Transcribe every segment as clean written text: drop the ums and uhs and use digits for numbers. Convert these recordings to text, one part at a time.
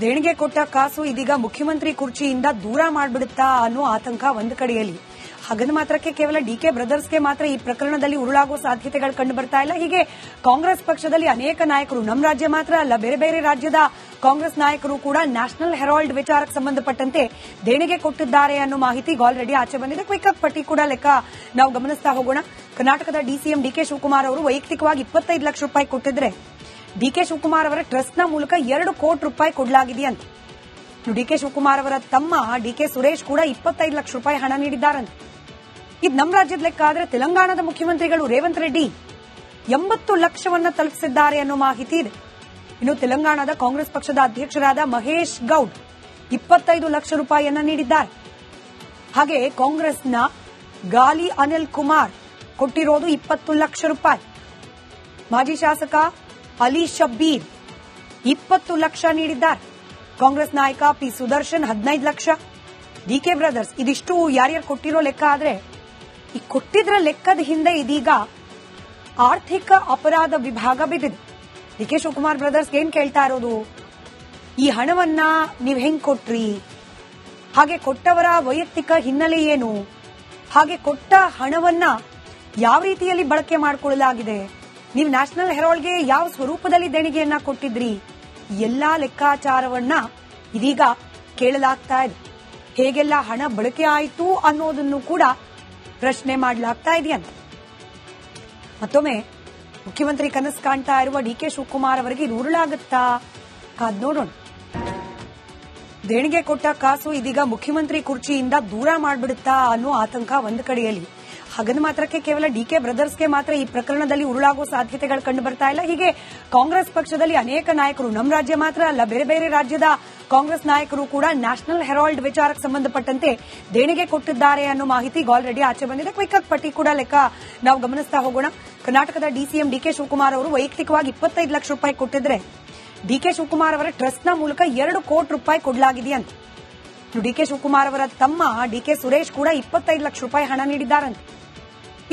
ದೇಣಿಗೆ ಕೊಟ್ಟ ಕಾಸು ಇದೀಗ ಮುಖ್ಯಮಂತ್ರಿ ಕುರ್ಚಿಯಿಂದ ದೂರ ಮಾಡಿಬಿಡುತ್ತಾ ಅನ್ನೋ ಆತಂಕ ಒಂದು ಕಡೆಯಲ್ಲಿ. ಹಾಗಂದ ಮಾತ್ರಕ್ಕೆ ಕೇವಲ ಡಿಕೆ ಬ್ರದರ್ಸ್ಗೆ ಮಾತ್ರ ಈ ಪ್ರಕರಣದಲ್ಲಿ ಉರುಳಾಗುವ ಸಾಧ್ಯತೆಗಳು ಕಂಡು ಬರ್ತಾ ಇಲ್ಲ. ಹೀಗೆ ಕಾಂಗ್ರೆಸ್ ಪಕ್ಷದಲ್ಲಿ ಅನೇಕ ನಾಯಕರು, ನಮ್ಮ ರಾಜ್ಯ ಮಾತ್ರ ಅಲ್ಲ, ಬೇರೆ ಬೇರೆ ರಾಜ್ಯದ ಕಾಂಗ್ರೆಸ್ ನಾಯಕರು ಕೂಡ ನ್ಯಾಷನಲ್ ಹೆರಾಲ್ಡ್ ವಿಚಾರಕ್ಕೆ ಸಂಬಂಧಪಟ್ಟಂತೆ ದೇಣಿಗೆ ಕೊಟ್ಟಿದ್ದಾರೆ ಅನ್ನೋ ಮಾಹಿತಿ ಆಲ್ರೆಡಿ ಆಚೆ ಬಂದಿದೆ. ಕ್ವಿಕ್ ಪಟ್ಟಿ ಕೂಡ ಲೆಕ್ಕ ನಾವು ಗಮನಿಸ್ತಾ ಹೋಗೋಣ. ಕರ್ನಾಟಕದ ಡಿಸಿಎಂ ಡಿಕೆ ಶಿವಕುಮಾರ್ ಅವರು ವೈಯಕ್ತಿಕವಾಗಿ 25 ಲಕ್ಷ ರೂಪಾಯಿ ಕೊಟ್ಟಿದ್ರೆ ಡಿಕೆ ಶಿವಕುಮಾರ್ ಅವರ ಟ್ರಸ್ಟ್ನ ಮೂಲಕ 2 ಕೋಟಿ ರೂಪಾಯಿ ಕೊಡಲಾಗಿದೆಯಂತೆ. ಡಿಕೆ ಶಿವಕುಮಾರ್ ಅವರ ತಮ್ಮ ಡಿಕೆ ಸುರೇಶ್ ಕೂಡ 25 ಲಕ್ಷ ರೂಪಾಯಿ ಹಣ ನೀಡಿದ್ದಾರಂತೆ. ಇದು ನಮ್ಮ ರಾಜ್ಯದ ಲೆಕ್ಕ ಆದರೆ ತೆಲಂಗಾಣದ ಮುಖ್ಯಮಂತ್ರಿಗಳು ರೇವಂತ್ ರೆಡ್ಡಿ 80 ಲಕ್ಷವನ್ನ ತಲುಪಿಸಿದ್ದಾರೆ ಅನ್ನೋ ಮಾಹಿತಿ ಇದೆ. ಇನ್ನು ತೆಲಂಗಾಣದ ಕಾಂಗ್ರೆಸ್ ಪಕ್ಷದ ಅಧ್ಯಕ್ಷರಾದ ಮಹೇಶ್ ಗೌಡ್ 25 ಲಕ್ಷ ರೂಪಾಯಿಯನ್ನ ನೀಡಿದ್ದಾರೆ. ಹಾಗೆ ಕಾಂಗ್ರೆಸ್ನ ಗಾಲಿ ಅನಿಲ್ ಕುಮಾರ್ ಕೊಟ್ಟಿರೋದು 20 ಲಕ್ಷ ರೂಪಾಯಿ. ಮಾಜಿ ಶಾಸಕ ಅಲಿ ಶಬ್ಬೀರ್ 20 ಲಕ್ಷ ನೀಡಿದ್ದಾರೆ. ಕಾಂಗ್ರೆಸ್ ನಾಯಕ P Sudarshan 15 lakh. DK brothers ಇದಿಷ್ಟು ಯಾರ್ಯಾರು ಕೊಟ್ಟಿರೋ ಲೆಕ್ಕ ಆದ್ರೆ ಈ ಕೊಟ್ಟಿದ್ರ ಲೆಕ್ಕದ ಹಿಂದೆ ಇದೀಗ ಆರ್ಥಿಕ ಅಪರಾಧ ವಿಭಾಗ ಬಿದ್ದಿದೆ. ಡಿಕೆ ಶಿವಕುಮಾರ್ ಬ್ರದರ್ಸ್ ಏನ್ ಕೇಳ್ತಾ ಇರೋದು, ಈ ಹಣವನ್ನ ನೀವ್ ಹೆಂಗ್ ಕೊಟ್ರಿ, ಹಾಗೆ ಕೊಟ್ಟವರ ವೈಯಕ್ತಿಕ ಹಿನ್ನೆಲೆ ಏನು, ಹಾಗೆ ಕೊಟ್ಟ ಹಣವನ್ನ ಯಾವ ರೀತಿಯಲ್ಲಿ ಬಳಕೆ ಮಾಡಿಕೊಳ್ಳಲಾಗಿದೆ, ನೀವು ನ್ಯಾಷನಲ್ ಹೆರಾಲ್ಡ್ಗೆ ಯಾವ ಸ್ವರೂಪದಲ್ಲಿ ದೇಣಿಗೆಯನ್ನ ಕೊಟ್ಟಿದ್ರಿ, ಎಲ್ಲಾ ಲೆಕ್ಕಾಚಾರವನ್ನ ಇದೀಗ ಕೇಳಲಾಗ್ತಾ ಇದೆ. ಹೇಗೆಲ್ಲ ಹಣ ಬಳಕೆ ಆಯಿತು ಅನ್ನೋದನ್ನು ಕೂಡ ಪ್ರಶ್ನೆ ಮಾಡಲಾಗ್ತಾ ಇದೆಯಂತೆ. ಮತ್ತೊಮ್ಮೆ ಮುಖ್ಯಮಂತ್ರಿ ಕನಸು ಕಾಣ್ತಾ ಇರುವ ಡಿಕೆ ಶಿವಕುಮಾರ್ ಅವರಿಗೆ ಇದು ಉರುಳಾಗುತ್ತಾ ಕಾದ್ ನೋಡೋಣ. ದೇಣಿಗೆ ಕೊಟ್ಟ ಕಾಸು ಇದೀಗ ಮುಖ್ಯಮಂತ್ರಿ ಕುರ್ಚಿಯಿಂದ ದೂರ ಮಾಡಿಬಿಡುತ್ತಾ ಅನ್ನೋ ಆತಂಕ ಒಂದು ಕಡೆಯಲ್ಲಿ. ಹಾಗಂದ ಮಾತ್ರಕ್ಕೆ ಕೇವಲ ಡಿಕೆ ಬ್ರದರ್ಸ್ಗೆ ಮಾತ್ರ ಈ ಪ್ರಕರಣದಲ್ಲಿ ಉರುಳಾಗುವ ಸಾಧ್ಯತೆಗಳು ಕಂಡು ಬರ್ತಾ ಇಲ್ಲ. ಹೀಗೆ ಕಾಂಗ್ರೆಸ್ ಪಕ್ಷದಲ್ಲಿ ಅನೇಕ ನಾಯಕರು, ನಮ್ಮ ರಾಜ್ಯ ಮಾತ್ರ ಅಲ್ಲ, ಬೇರೆ ಬೇರೆ ರಾಜ್ಯದ ಕಾಂಗ್ರೆಸ್ ನಾಯಕರು ಕೂಡ ನ್ಯಾಷನಲ್ ಹೆರಾಲ್ಡ್ ವಿಚಾರಕ್ಕೆ ಸಂಬಂಧಪಟ್ಟಂತೆ ದೇಣಿಗೆ ಕೊಟ್ಟಿದ್ದಾರೆ ಅನ್ನೋ ಮಾಹಿತಿ ಆಲ್ರೆಡಿ ಆಚೆ ಬಂದಿದೆ. ಕ್ವಿಕ್ ಪಟ್ಟಿ ಕೂಡ ಲೆಕ್ಕ ನಾವು ಗಮನಿಸ್ತಾ ಹೋಗೋಣ. ಕರ್ನಾಟಕದ ಡಿಸಿಎಂ ಡಿಕೆ ಶಿವಕುಮಾರ್ ಅವರು ವೈಯಕ್ತಿಕವಾಗಿ 25 ಲಕ್ಷ ರೂಪಾಯಿ ಕೊಟ್ಟಿದ್ರೆ ಡಿಕೆ ಶಿವಕುಮಾರ್ ಅವರ ಟ್ರಸ್ಟ್ನ ಮೂಲಕ 2 ಕೋಟಿ ರೂಪಾಯಿ ಕೊಡಲಾಗಿದೆಯಂತೆ. ಡಿಕೆ ಶಿವಕುಮಾರ್ ಅವರ ತಮ್ಮ ಡಿಕೆ ಸುರೇಶ್ ಕೂಡ 25 ಲಕ್ಷ ರೂಪಾಯಿ ಹಣ ನೀಡಿದ್ದಾರಂತೆ.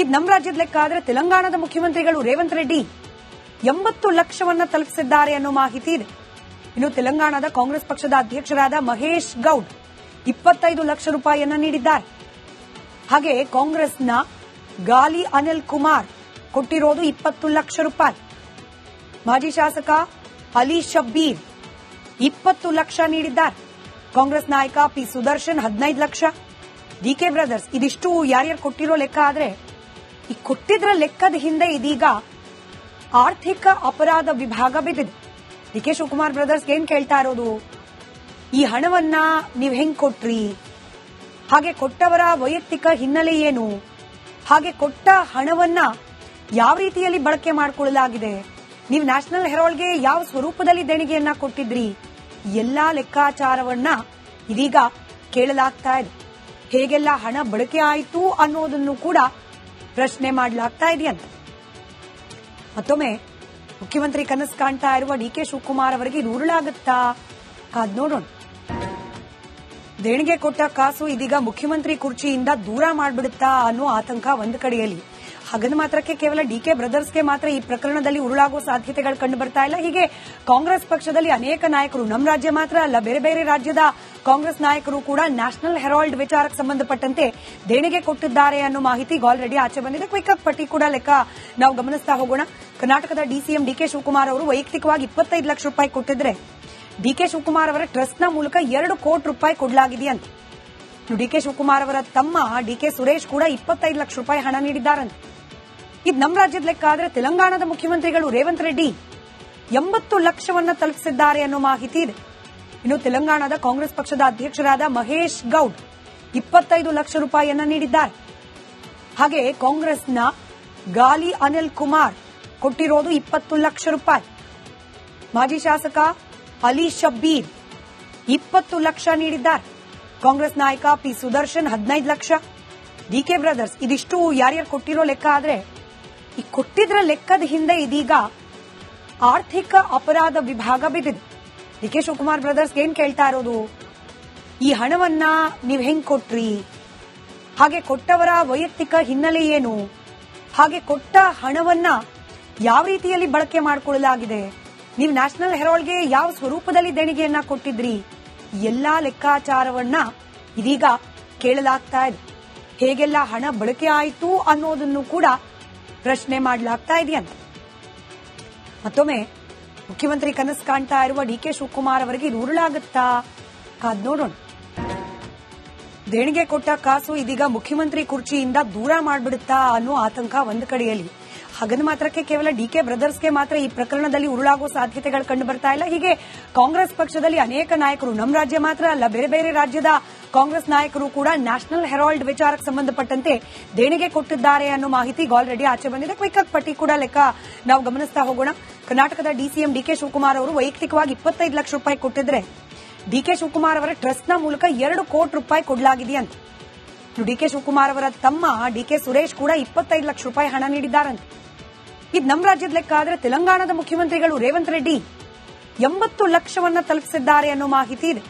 ಇದು ನಮ್ಮ ರಾಜ್ಯದ ಲೆಕ್ಕ ಆದರೆ ತೆಲಂಗಾಣದ ಮುಖ್ಯಮಂತ್ರಿಗಳು ರೇವಂತ್ ರೆಡ್ಡಿ 80 ಲಕ್ಷವನ್ನ ತಲುಪಿಸಿದ್ದಾರೆ ಅನ್ನೋ ಮಾಹಿತಿ ಇದೆ. ಇನ್ನು ತೆಲಂಗಾಣದ ಕಾಂಗ್ರೆಸ್ ಪಕ್ಷದ ಅಧ್ಯಕ್ಷರಾದ ಮಹೇಶ್ ಗೌಡ್ 25 ಲಕ್ಷ ರೂಪಾಯಿಯನ್ನ ನೀಡಿದ್ದಾರೆ. ಹಾಗೆ ಕಾಂಗ್ರೆಸ್ನ ಗಾಲಿ ಅನಿಲ್ ಕುಮಾರ್ ಕೊಟ್ಟಿರೋದು 20 ಲಕ್ಷ ರೂಪಾಯಿ. ಮಾಜಿ ಶಾಸಕ ಅಲಿ ಶಬ್ಬೀರ್ 20 ಲಕ್ಷ ನೀಡಿದ್ದಾರೆ. ಕಾಂಗ್ರೆಸ್ ನಾಯಕ P Sudarshan 15 lakh. DK brothers ಇದಿಷ್ಟು ಯಾರ್ಯಾರು ಕೊಟ್ಟಿರೋ ಲೆಕ್ಕ ಆದ್ರೆ ಈ ಕೊಟ್ಟಿದ್ರ ಲೆಕ್ಕದ ಹಿಂದೆ ಇದೀಗ ಆರ್ಥಿಕ ಅಪರಾಧ ವಿಭಾಗ ಬಿದ್ದಿದೆ. ಡಿಕೆ ಶಿವಕುಮಾರ್ ಬ್ರದರ್ಸ್ ಏನ್ ಕೇಳ್ತಾ ಇರೋದು, ಈ ಹಣವನ್ನ ನೀವ್ ಹೆಂಗ್ ಕೊಟ್ರಿ, ಹಾಗೆ ಕೊಟ್ಟವರ ವೈಯಕ್ತಿಕ ಹಿನ್ನೆಲೆ ಏನು, ಹಾಗೆ ಕೊಟ್ಟ ಹಣವನ್ನ ಯಾವ ರೀತಿಯಲ್ಲಿ ಬಳಕೆ ಮಾಡಿಕೊಳ್ಳಲಾಗಿದೆ, ನೀವು ನ್ಯಾಷನಲ್ ಹೆರಾಲ್ಡ್ಗೆ ಯಾವ ಸ್ವರೂಪದಲ್ಲಿ ದೇಣಿಗೆಯನ್ನ ಕೊಟ್ಟಿದ್ರಿ, ಎಲ್ಲಾ ಲೆಕ್ಕಾಚಾರವನ್ನ ಇದೀಗ ಕೇಳಲಾಗ್ತಾ ಇದೆ. ಹೇಗೆಲ್ಲ ಹಣ ಬಳಕೆ ಆಯಿತು ಅನ್ನೋದನ್ನು ಕೂಡ ಪ್ರಶ್ನೆ ಮಾಡಲಾಗ್ತಾ ಇದೆಯಂತೆ. ಮತ್ತೊಮ್ಮೆ ಮುಖ್ಯಮಂತ್ರಿ ಕನಸು ಕಾಣ್ತಾ ಇರುವ ಡಿಕೆ ಶಿವಕುಮಾರ್ ಅವರಿಗೆ ಇದು ಉರುಳಾಗುತ್ತಾ ಕಾದ್ ನೋಡೋಣ. ದೇಣಿಗೆ ಕೊಟ್ಟ ಕಾಸು ಇದೀಗ ಮುಖ್ಯಮಂತ್ರಿ ಕುರ್ಚಿಯಿಂದ ದೂರ ಮಾಡಿಬಿಡುತ್ತಾ ಅನ್ನೋ ಆತಂಕ ಒಂದು ಕಡೆಯಲ್ಲಿ. ಹಾಗಂದ ಮಾತ್ರಕ್ಕೆ ಕೇವಲ ಡಿಕೆ ಬ್ರದರ್ಸ್ಗೆ ಮಾತ್ರ ಈ ಪ್ರಕರಣದಲ್ಲಿ ಉರುಳಾಗುವ ಸಾಧ್ಯತೆಗಳು ಕಂಡು ಬರ್ತಾ ಇಲ್ಲ. ಹೀಗೆ ಕಾಂಗ್ರೆಸ್ ಪಕ್ಷದಲ್ಲಿ ಅನೇಕ ನಾಯಕರು, ನಮ್ಮ ರಾಜ್ಯ ಮಾತ್ರ ಅಲ್ಲ, ಬೇರೆ ಬೇರೆ ರಾಜ್ಯದ ಕಾಂಗ್ರೆಸ್ ನಾಯಕರು ಕೂಡ ನ್ಯಾಷನಲ್ ಹೆರಾಲ್ಡ್ ವಿಚಾರಕ್ಕೆ ಸಂಬಂಧಪಟ್ಟಂತೆ ದೇಣಿಗೆ ಕೊಟ್ಟಿದ್ದಾರೆ ಅನ್ನೋ ಮಾಹಿತಿ ಆಲ್ರೆಡಿ ಆಚೆ ಬಂದಿದೆ. ಕ್ವಿಕ್ ಪಟ್ಟಿ ಕೂಡ ಲೆಕ್ಕ ನಾವು ಗಮನಿಸ್ತಾ ಹೋಗೋಣ. ಕರ್ನಾಟಕದ ಡಿಸಿಎಂ ಡಿಕೆ ಶಿವಕುಮಾರ್ ಅವರು ವೈಯಕ್ತಿಕವಾಗಿ 25 ಲಕ್ಷ ರೂಪಾಯಿ ಕೊಟ್ಟಿದ್ರೆ ಡಿಕೆ ಶಿವಕುಮಾರ್ ಅವರ ಟ್ರಸ್ಟ್ನ ಮೂಲಕ 2 ಕೋಟಿ ರೂಪಾಯಿ ಕೊಡಲಾಗಿದೆಯಂತೆ. ಡಿಕೆ ಶಿವಕುಮಾರ್ ಅವರ ತಮ್ಮ ಡಿಕೆ ಸುರೇಶ್ ಕೂಡ 25 ಲಕ್ಷ ರೂಪಾಯಿ ಹಣ ನೀಡಿದ್ದಾರಂತೆ. ಇದು ನಮ್ಮ ರಾಜ್ಯದ ಲೆಕ್ಕ ಆದರೆ ತೆಲಂಗಾಣದ ಮುಖ್ಯಮಂತ್ರಿಗಳು ರೇವಂತ್ ರೆಡ್ಡಿ 80 ಲಕ್ಷವನ್ನ ತಲುಪಿಸಿದ್ದಾರೆ ಅನ್ನೋ ಮಾಹಿತಿ ಇದೆ. ಇನ್ನು ತೆಲಂಗಾಣದ ಕಾಂಗ್ರೆಸ್ ಪಕ್ಷದ ಅಧ್ಯಕ್ಷರಾದ ಮಹೇಶ್ ಗೌಡ್ 25 ಲಕ್ಷ ರೂಪಾಯಿಯನ್ನ ನೀಡಿದ್ದಾರೆ. ಹಾಗೆ ಕಾಂಗ್ರೆಸ್ನ ಗಾಲಿ ಅನಿಲ್ ಕುಮಾರ್ ಕೊಟ್ಟಿರೋದು 20 ಲಕ್ಷ ರೂಪಾಯಿ. ಮಾಜಿ ಶಾಸಕ ಅಲಿ ಶಬ್ಬೀರ್ 20 ಲಕ್ಷ ನೀಡಿದ್ದಾರೆ. ಕಾಂಗ್ರೆಸ್ ನಾಯಕ P Sudarshan 15 lakh. DK brothers ಇದಿಷ್ಟು ಯಾರ್ಯಾರು ಕೊಟ್ಟಿರೋ ಲೆಕ್ಕ ಆದ್ರೆ ಈ ಕೊಟ್ಟಿದ್ರ ಲೆಕ್ಕದ ಹಿಂದೆ ಇದೀಗ ಆರ್ಥಿಕ ಅಪರಾಧ ವಿಭಾಗ ಬಿದ್ದಿದೆ. ಡಿಕೆ ಶಿವಕುಮಾರ್ ಬ್ರದರ್ಸ್ ಏನ್ ಕೇಳ್ತಾ ಇರೋದು, ಈ ಹಣವನ್ನ ನೀವ್ ಹೆಂಗ್ ಕೊಟ್ರಿ, ಹಾಗೆ ಕೊಟ್ಟವರ ವೈಯಕ್ತಿಕ ಹಿನ್ನೆಲೆ ಏನು, ಹಾಗೆ ಕೊಟ್ಟ ಹಣವನ್ನ ಯಾವ ರೀತಿಯಲ್ಲಿ ಬಳಕೆ ಮಾಡಿಕೊಳ್ಳಲಾಗಿದೆ, ನೀವು ನ್ಯಾಷನಲ್ ಹೆರಾಲ್ಡ್ಗೆ ಯಾವ ಸ್ವರೂಪದಲ್ಲಿ ದೇಣಿಗೆಯನ್ನ ಕೊಟ್ಟಿದ್ರಿ? ಎಲ್ಲಾ ಲೆಕ್ಕಾಚಾರವನ್ನ ಇದೀಗ ಕೇಳಲಾಗ್ತಾ ಇದೆ. ಹೇಗೆಲ್ಲ ಹಣ ಬಳಕೆ ಆಯಿತು ಅನ್ನೋದನ್ನು ಕೂಡ ಪ್ರಶ್ನೆ ಮಾಡಲಾಗ್ತಾ ಇದೆಯಂತೆ. ಮತ್ತೊಮ್ಮೆ ಮುಖ್ಯಮಂತ್ರಿ ಕನಸು ಕಾಣ್ತಾ ಇರುವ ಡಿಕೆ ಶಿವಕುಮಾರ್ ಅವರಿಗೆ ಇದು ಉರುಳಾಗುತ್ತಾ? ಕಾದ್ ನೋಡೋಣ. ದೇಣಿಗೆ ಕೊಟ್ಟ ಕಾಸು ಇದೀಗ ಮುಖ್ಯಮಂತ್ರಿ ಕುರ್ಚಿಯಿಂದ ದೂರ ಮಾಡ್ಬಿಡುತ್ತಾ ಅನ್ನೋ ಆತಂಕ ಒಂದು ಕಡೆಯಲ್ಲಿ. ಹಾಗಂದ ಮಾತ್ರಕ್ಕೆ ಕೇವಲ ಡಿಕೆ ಬ್ರದರ್ಸ್ಗೆ ಮಾತ್ರ ಈ ಪ್ರಕರಣದಲ್ಲಿ ಉರುಳಾಗುವ ಸಾಧ್ಯತೆಗಳು ಕಂಡು ಬರ್ತಾ ಇಲ್ಲ. ಹೀಗೆ ಕಾಂಗ್ರೆಸ್ ಪಕ್ಷದಲ್ಲಿ ಅನೇಕ ನಾಯಕರು, ನಮ್ಮ ರಾಜ್ಯ ಮಾತ್ರ ಅಲ್ಲ, ಬೇರೆ ಬೇರೆ ರಾಜ್ಯದ ಕಾಂಗ್ರೆಸ್ ನಾಯಕರು ಕೂಡ ನ್ಯಾಷನಲ್ ಹೆರಾಲ್ಡ್ ವಿಚಾರಕ್ಕೆ ಸಂಬಂಧಪಟ್ಟಂತೆ ದೇಣಿಗೆ ಕೊಟ್ಟಿದ್ದಾರೆ ಅನ್ನೋ ಮಾಹಿತಿ ಆಲ್ರೆಡಿ ಆಚೆ ಬಂದಿದೆ. ಕ್ವಿಕ್ ಪಟ್ಟಿ ಕೂಡ ಲೆಕ್ಕ ನಾವು ಗಮನಿಸ್ತಾ ಹೋಗೋಣ. ಕರ್ನಾಟಕದ ಡಿಸಿಎಂ ಡಿಕೆ ಶಿವಕುಮಾರ್ ಅವರು ವೈಯಕ್ತಿಕವಾಗಿ 25 ಲಕ್ಷ ರೂಪಾಯಿ ಕೊಟ್ಟಿದ್ರೆ ಡಿಕೆ ಶಿವಕುಮಾರ್ ಅವರ ಟ್ರಸ್ಟ್ನ ಮೂಲಕ 2 ಕೋಟಿ ರೂಪಾಯಿ ಕೊಡಲಾಗಿದೆಯಂತೆ. ಡಿಕೆ ಶಿವಕುಮಾರ್ ಅವರ ತಮ್ಮ ಡಿಕೆ ಸುರೇಶ್ ಕೂಡ 25 ಲಕ್ಷ ರೂಪಾಯಿ ಹಣ ನೀಡಿದ್ದಾರಂತೆ. ಇದು ನಮ್ಮ ರಾಜ್ಯದ ಲೆಕ್ಕ ಆದರೆ ತೆಲಂಗಾಣದ ಮುಖ್ಯಮಂತ್ರಿಗಳು ರೇವಂತ್ ರೆಡ್ಡಿ 80 ಲಕ್ಷವನ್ನ ತಲುಪಿಸಿದ್ದಾರೆ ಅನ್ನೋ ಮಾಹಿತಿ ಇದೆ.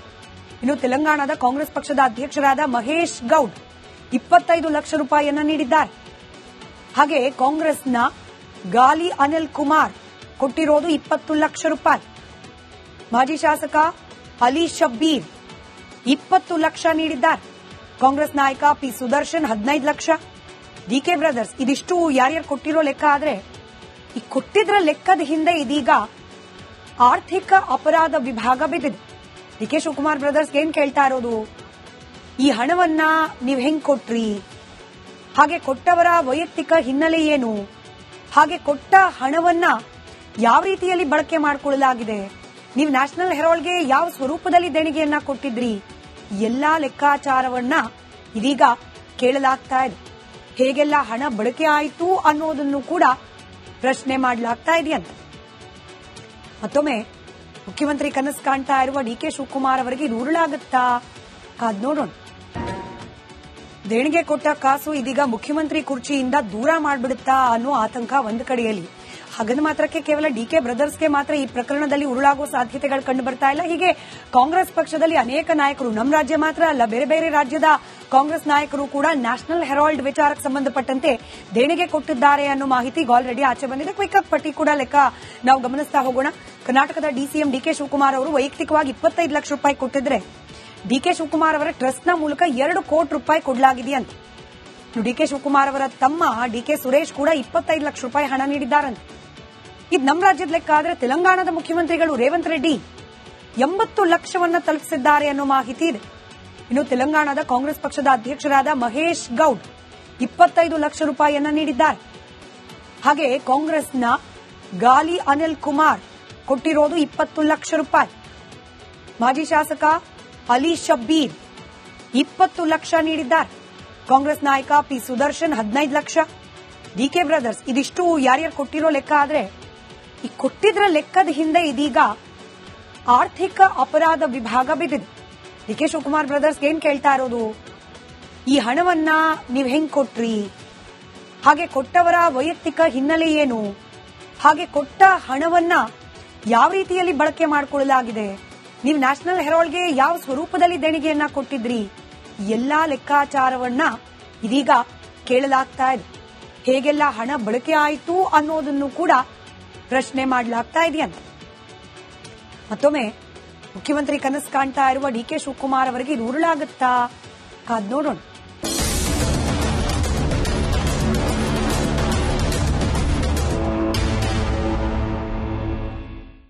ಇನ್ನು ತೆಲಂಗಾಣದ ಕಾಂಗ್ರೆಸ್ ಪಕ್ಷದ ಅಧ್ಯಕ್ಷರಾದ ಮಹೇಶ್ ಗೌಡ್ 25 ಲಕ್ಷ ರೂಪಾಯಿಯನ್ನ ನೀಡಿದ್ದಾರೆ. ಹಾಗೆ ಕಾಂಗ್ರೆಸ್ನ ಗಾಲಿ ಅನಿಲ್ ಕುಮಾರ್ ಕೊಟ್ಟಿರೋದು 20 ಲಕ್ಷ ರೂಪಾಯಿ. ಮಾಜಿ ಶಾಸಕ ಅಲಿ ಶಬ್ಬೀರ್ 20 ಲಕ್ಷ ನೀಡಿದ್ದಾರೆ. ಕಾಂಗ್ರೆಸ್ ನಾಯಕ P Sudarshan 15 lakh. DK brothers ಇದಿಷ್ಟು ಯಾರ್ಯಾರು ಕೊಟ್ಟಿರೋ ಲೆಕ್ಕ ಆದ್ರೆ ಈ ಕೊಟ್ಟಿದ್ರ ಲೆಕ್ಕದ ಹಿಂದೆ ಇದೀಗ ಆರ್ಥಿಕ ಅಪರಾಧ ವಿಭಾಗ ಬಿದ್ದಿದೆ. ಡಿಕೆ ಶಿವಕುಮಾರ್ ಬ್ರದರ್ಸ್ ಏನ್ ಕೇಳ್ತಾ ಇರೋದು, ಈ ಹಣವನ್ನ ನೀವ್ ಹೆಂಗ್ ಕೊಟ್ರಿ, ಹಾಗೆ ಕೊಟ್ಟವರ ವೈಯಕ್ತಿಕ ಹಿನ್ನೆಲೆ ಏನು, ಹಾಗೆ ಕೊಟ್ಟ ಹಣವನ್ನ ಯಾವ ರೀತಿಯಲ್ಲಿ ಬಳಕೆ ಮಾಡಿಕೊಳ್ಳಲಾಗಿದೆ, ನೀವು ನ್ಯಾಷನಲ್ ಹೆರಾಲ್ಡ್ಗೆ ಯಾವ ಸ್ವರೂಪದಲ್ಲಿ ದೇಣಿಗೆಯನ್ನ ಕೊಟ್ಟಿದ್ರಿ, ಎಲ್ಲಾ ಲೆಕ್ಕಾಚಾರವನ್ನ ಇದೀಗ ಕೇಳಲಾಗ್ತಾ ಇದೆ. ಹೇಗೆಲ್ಲ ಹಣ ಬಳಕೆ ಆಯಿತು ಅನ್ನೋದನ್ನು ಕೂಡ ಪ್ರಶ್ನೆ ಮಾಡಲಾಗ್ತಾ ಇದೆಯಂತೆ. ಮತ್ತೊಮ್ಮೆ ಮುಖ್ಯಮಂತ್ರಿ ಕನಸು ಕಾಣ್ತಾ ಇರುವ ಡಿಕೆ ಶಿವಕುಮಾರ್ ಅವರಿಗೆ ಇದು ಉರುಳಾಗುತ್ತಾ? ಕಾದ್ ನೋಡೋಣ. ದೇಣಿಗೆ ಕೊಟ್ಟ ಕಾಸು ಇದೀಗ ಮುಖ್ಯಮಂತ್ರಿ ಕುರ್ಚಿಯಿಂದ ದೂರ ಮಾಡ್ಬಿಡುತ್ತಾ ಅನ್ನೋ ಆತಂಕ ಒಂದು ಕಡೆಯಲ್ಲಿ. ಹಾಗಂದ ಮಾತ್ರಕ್ಕೆ ಕೇವಲ ಡಿಕೆ ಬ್ರದರ್ಸ್ಗೆ ಮಾತ್ರ ಈ ಪ್ರಕರಣದಲ್ಲಿ ಉರುಳಾಗುವ ಸಾಧ್ಯತೆಗಳು ಕಂಡು ಬರ್ತಾ ಇಲ್ಲ. ಹೀಗೆ ಕಾಂಗ್ರೆಸ್ ಪಕ್ಷದಲ್ಲಿ ಅನೇಕ ನಾಯಕರು, ನಮ್ಮ ರಾಜ್ಯ ಮಾತ್ರ ಅಲ್ಲ, ಬೇರೆ ಬೇರೆ ರಾಜ್ಯದ ಕಾಂಗ್ರೆಸ್ ನಾಯಕರು ಕೂಡ ನ್ಯಾಷನಲ್ ಹೆರಾಲ್ಡ್ ವಿಚಾರಕ್ಕೆ ಸಂಬಂಧಪಟ್ಟಂತೆ ದೇಣಿಗೆ ಕೊಟ್ಟಿದ್ದಾರೆ ಅನ್ನೋ ಮಾಹಿತಿ ಆಲ್ರೆಡಿ ಆಚೆ ಬಂದಿದೆ. ಕ್ವಿಕ್ ಪಟ್ಟಿ ಕೂಡ ಲೆಕ್ಕ ನಾವು ಗಮನಿಸ್ತಾ ಹೋಗೋಣ. ಕರ್ನಾಟಕದ ಡಿಸಿಎಂ ಡಿಕೆ ಶಿವಕುಮಾರ್ ಅವರು ವೈಯಕ್ತಿಕವಾಗಿ 25 ಲಕ್ಷ ರೂಪಾಯಿ ಕೊಟ್ಟಿದ್ರೆ ಡಿಕೆ ಶಿವಕುಮಾರ್ ಅವರ ಟ್ರಸ್ಟ್ನ ಮೂಲಕ 2 ಕೋಟಿ ರೂಪಾಯಿ ಕೊಡಲಾಗಿದೆಯಂತೆ. ಡಿಕೆ ಶಿವಕುಮಾರ್ ಅವರ ತಮ್ಮ ಡಿಕೆ ಸುರೇಶ್ ಕೂಡ 25 ಲಕ್ಷ ರೂಪಾಯಿ ಹಣ ನೀಡಿದ್ದಾರಂತೆ. ಇದು ನಮ್ಮ ರಾಜ್ಯದ ಲೆಕ್ಕ ಆದರೆ ತೆಲಂಗಾಣದ ಮುಖ್ಯಮಂತ್ರಿಗಳು ರೇವಂತ್ ರೆಡ್ಡಿ 80 ಲಕ್ಷವನ್ನ ತಲುಪಿಸಿದ್ದಾರೆ ಅನ್ನೋ ಮಾಹಿತಿ ಇದೆ. ಇನ್ನು ತೆಲಂಗಾಣದ ಕಾಂಗ್ರೆಸ್ ಪಕ್ಷದ ಅಧ್ಯಕ್ಷರಾದ ಮಹೇಶ್ ಗೌಡ್ 25 ಲಕ್ಷ ರೂಪಾಯಿಯನ್ನ ನೀಡಿದ್ದಾರೆ. ಹಾಗೆ ಕಾಂಗ್ರೆಸ್ನ ಗಾಲಿ ಅನಿಲ್ ಕುಮಾರ್ ಕೊಟ್ಟಿರೋದು 20 ಲಕ್ಷ ರೂಪಾಯಿ. ಮಾಜಿ ಶಾಸಕ ಅಲಿ ಶಬ್ಬೀರ್ 20 ಲಕ್ಷ ನೀಡಿದ್ದಾರೆ. ಕಾಂಗ್ರೆಸ್ ನಾಯಕ P Sudarshan 15 lakh. DK brothers ಇದಿಷ್ಟು ಯಾರ್ಯಾರು ಕೊಟ್ಟಿರೋ ಲೆಕ್ಕ ಆದ್ರೆ ಈ ಕೊಟ್ಟಿದ್ರ ಲೆಕ್ಕದ ಹಿಂದೆ ಇದೀಗ ಆರ್ಥಿಕ ಅಪರಾಧ ವಿಭಾಗ ಬಿದ್ದಿದೆ. ಡಿಕೆ ಶಿವಕುಮಾರ್ ಬ್ರದರ್ಸ್ ಏನ್ ಕೇಳ್ತಾ ಇರೋದು, ಈ ಹಣವನ್ನ ನೀವ್ ಹೆಂಗ್ ಕೊಟ್ರಿ, ಹಾಗೆ ಕೊಟ್ಟವರ ವೈಯಕ್ತಿಕ ಹಿನ್ನೆಲೆ ಏನು, ಹಾಗೆ ಕೊಟ್ಟ ಹಣವನ್ನ ಯಾವ ರೀತಿಯಲ್ಲಿ ಬಳಕೆ ಮಾಡಿಕೊಳ್ಳಲಾಗಿದೆ, ನೀವು ನ್ಯಾಷನಲ್ ಹೆರಾಲ್ಡ್ಗೆ ಯಾವ ಸ್ವರೂಪದಲ್ಲಿ ದೇಣಿಗೆಯನ್ನ ಕೊಟ್ಟಿದ್ರಿ, ಎಲ್ಲಾ ಲೆಕ್ಕಾಚಾರವನ್ನ ಇದೀಗ ಕೇಳಲಾಗ್ತಾ ಇದೆ. ಹೇಗೆಲ್ಲ ಹಣ ಬಳಕೆ ಆಯಿತು ಅನ್ನೋದನ್ನು ಕೂಡ ಪ್ರಶ್ನೆ ಮಾಡಲಾಗ್ತಾ ಇದೆಯಂತೆ. ಮತ್ತೊಮ್ಮೆ ಮುಖ್ಯಮಂತ್ರಿ ಕನಸು ಕಾಣ್ತಾ ಇರುವ ಡಿಕೆ ಶಿವಕುಮಾರ್ ಅವರಿಗೆ ಇದು ಉರುಳಾಗುತ್ತಾ? ಕಾದ್ ನೋಡೋಣ.